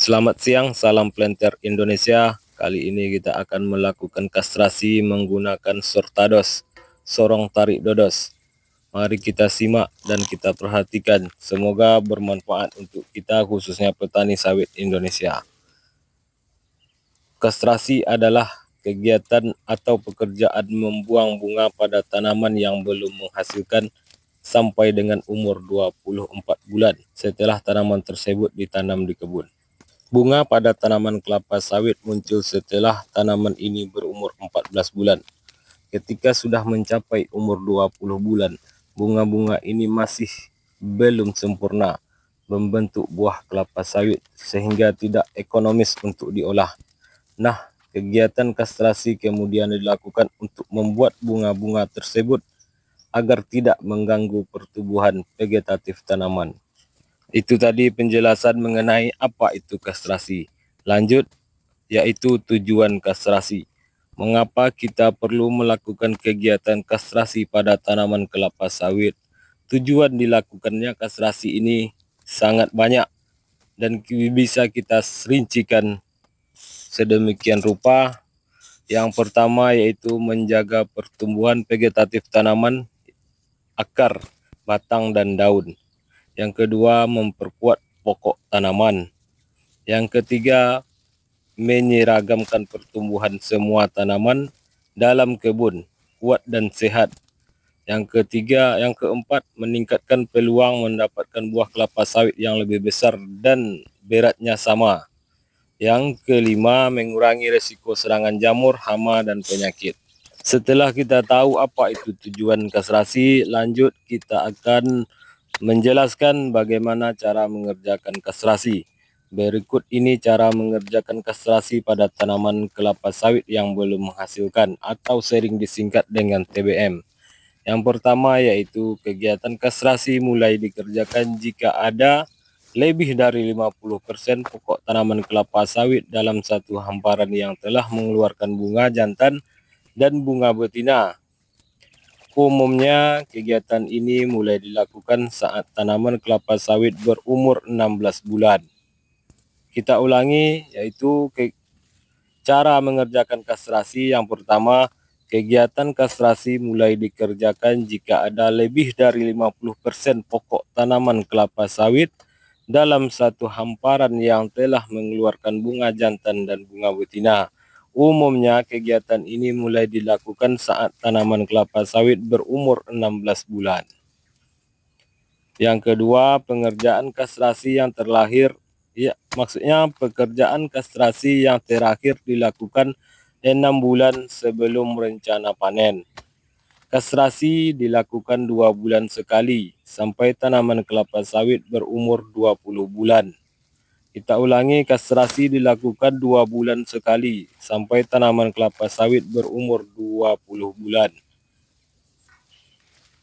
Selamat siang, salam planter Indonesia. Kali ini kita akan melakukan kastrasi menggunakan Sortados, sorong tarik dodos. Mari kita simak dan kita perhatikan. Semoga bermanfaat untuk kita khususnya petani sawit Indonesia. Kastrasi adalah kegiatan atau pekerjaan membuang bunga pada tanaman yang belum menghasilkan sampai dengan umur 24 bulan setelah tanaman tersebut ditanam di kebun. Bunga pada tanaman kelapa sawit muncul setelah tanaman ini berumur 14 bulan. Ketika sudah mencapai umur 20 bulan, bunga-bunga ini masih belum sempurna membentuk buah kelapa sawit sehingga tidak ekonomis untuk diolah. Nah, kegiatan kastrasi kemudian dilakukan untuk membuat bunga-bunga tersebut agar tidak mengganggu pertumbuhan vegetatif tanaman. Itu tadi penjelasan mengenai apa itu kastrasi. Lanjut, yaitu tujuan kastrasi. Mengapa kita perlu melakukan kegiatan kastrasi pada tanaman kelapa sawit? Tujuan dilakukannya kastrasi ini sangat banyak dan bisa kita rincikan sedemikian rupa. Yang pertama yaitu menjaga pertumbuhan vegetatif tanaman, akar, batang, dan daun. Yang kedua, memperkuat pokok tanaman. Yang ketiga, menyeragamkan pertumbuhan semua tanaman dalam kebun, kuat dan sehat. Yang keempat, meningkatkan peluang mendapatkan buah kelapa sawit yang lebih besar dan beratnya sama. Yang kelima, mengurangi risiko serangan jamur, hama, dan penyakit. Setelah kita tahu apa itu tujuan kastrasi, lanjut kita akan menjelaskan bagaimana cara mengerjakan kastrasi. Berikut ini cara mengerjakan kastrasi pada tanaman kelapa sawit yang belum menghasilkan atau sering disingkat dengan TBM. Yang pertama yaitu kegiatan kastrasi mulai dikerjakan jika ada lebih dari 50% pokok tanaman kelapa sawit dalam satu hamparan yang telah mengeluarkan bunga jantan dan bunga betina. Umumnya, kegiatan ini mulai dilakukan saat tanaman kelapa sawit berumur 16 bulan. Kita ulangi, yaitu cara mengerjakan kastrasi. Yang pertama, kegiatan kastrasi mulai dikerjakan jika ada lebih dari 50% pokok tanaman kelapa sawit dalam satu hamparan yang telah mengeluarkan bunga jantan dan bunga betina. Umumnya kegiatan ini mulai dilakukan saat tanaman kelapa sawit berumur 16 bulan. Yang kedua, pengerjaan kastrasi yang pekerjaan kastrasi yang terakhir dilakukan 6 bulan sebelum rencana panen. Kastrasi dilakukan 2 bulan sekali sampai tanaman kelapa sawit berumur 20 bulan. Kita ulangi, kastrasi dilakukan 2 bulan sekali sampai tanaman kelapa sawit berumur 20 bulan.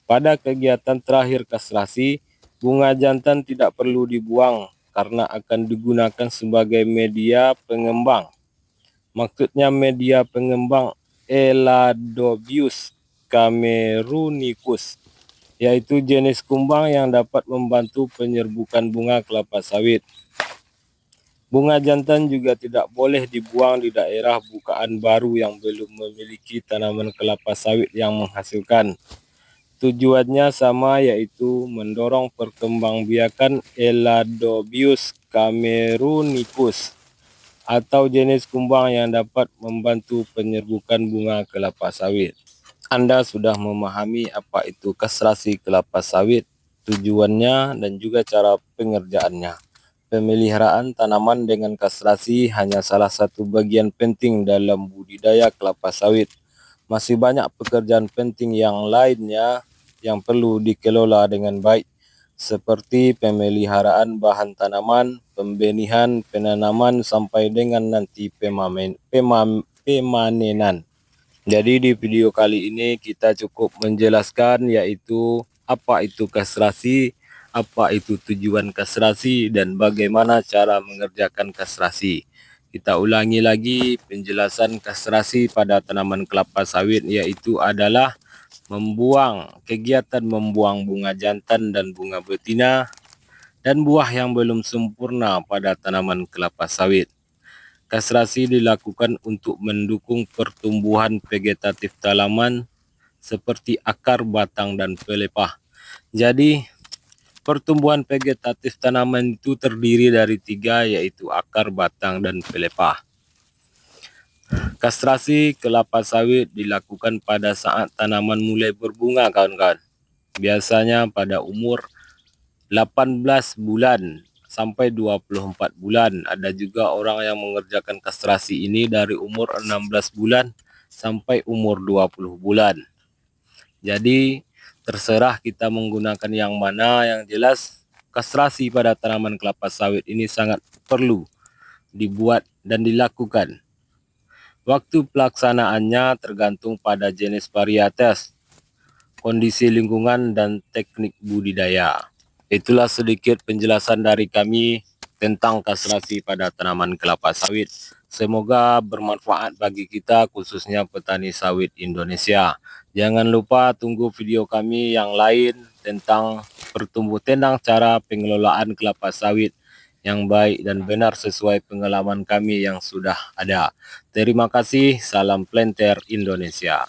Pada kegiatan terakhir kastrasi, bunga jantan tidak perlu dibuang karena akan digunakan sebagai media pengembang. Maksudnya media pengembang Eladobius camerunicus, yaitu jenis kumbang yang dapat membantu penyerbukan bunga kelapa sawit. Bunga jantan juga tidak boleh dibuang di daerah bukaan baru yang belum memiliki tanaman kelapa sawit yang menghasilkan. Tujuannya sama, yaitu mendorong perkembangbiakan Eladobius camerunicus atau jenis kumbang yang dapat membantu penyerbukan bunga kelapa sawit. Anda sudah memahami apa itu kastrasi kelapa sawit, tujuannya dan juga cara pengerjaannya. Pemeliharaan tanaman dengan kastrasi hanya salah satu bagian penting dalam budidaya kelapa sawit. Masih banyak pekerjaan penting yang lainnya yang perlu dikelola dengan baik, seperti pemeliharaan bahan tanaman, pembenihan, penanaman, sampai dengan nanti pemanenan. Jadi di video kali ini kita cukup menjelaskan yaitu apa itu kastrasi, apa itu tujuan kastrasi, dan bagaimana cara mengerjakan kastrasi. Kita ulangi lagi penjelasan kastrasi pada tanaman kelapa sawit, yaitu adalah kegiatan membuang bunga jantan dan bunga betina dan buah yang belum sempurna pada tanaman kelapa sawit. Kastrasi dilakukan untuk mendukung pertumbuhan vegetatif tanaman seperti akar, batang, dan pelepah. Jadi, pertumbuhan vegetatif tanaman itu terdiri dari 3, yaitu akar, batang, dan pelepah. Kastrasi kelapa sawit dilakukan pada saat tanaman mulai berbunga, kawan-kawan. Biasanya pada umur 18 bulan sampai 24 bulan. Ada juga orang yang mengerjakan kastrasi ini dari umur 16 bulan sampai umur 20 bulan. Jadi terserah kita menggunakan yang mana. Yang jelas kastrasi pada tanaman kelapa sawit ini sangat perlu dibuat dan dilakukan. Waktu pelaksanaannya tergantung pada jenis varietas, kondisi lingkungan, dan teknik budidaya. Itulah sedikit penjelasan dari kami tentang kastrasi pada tanaman kelapa sawit. Semoga bermanfaat bagi kita, khususnya petani sawit Indonesia. Jangan lupa tunggu video kami yang lain tentang cara pengelolaan kelapa sawit yang baik dan benar sesuai pengalaman kami yang sudah ada. Terima kasih, salam planter Indonesia.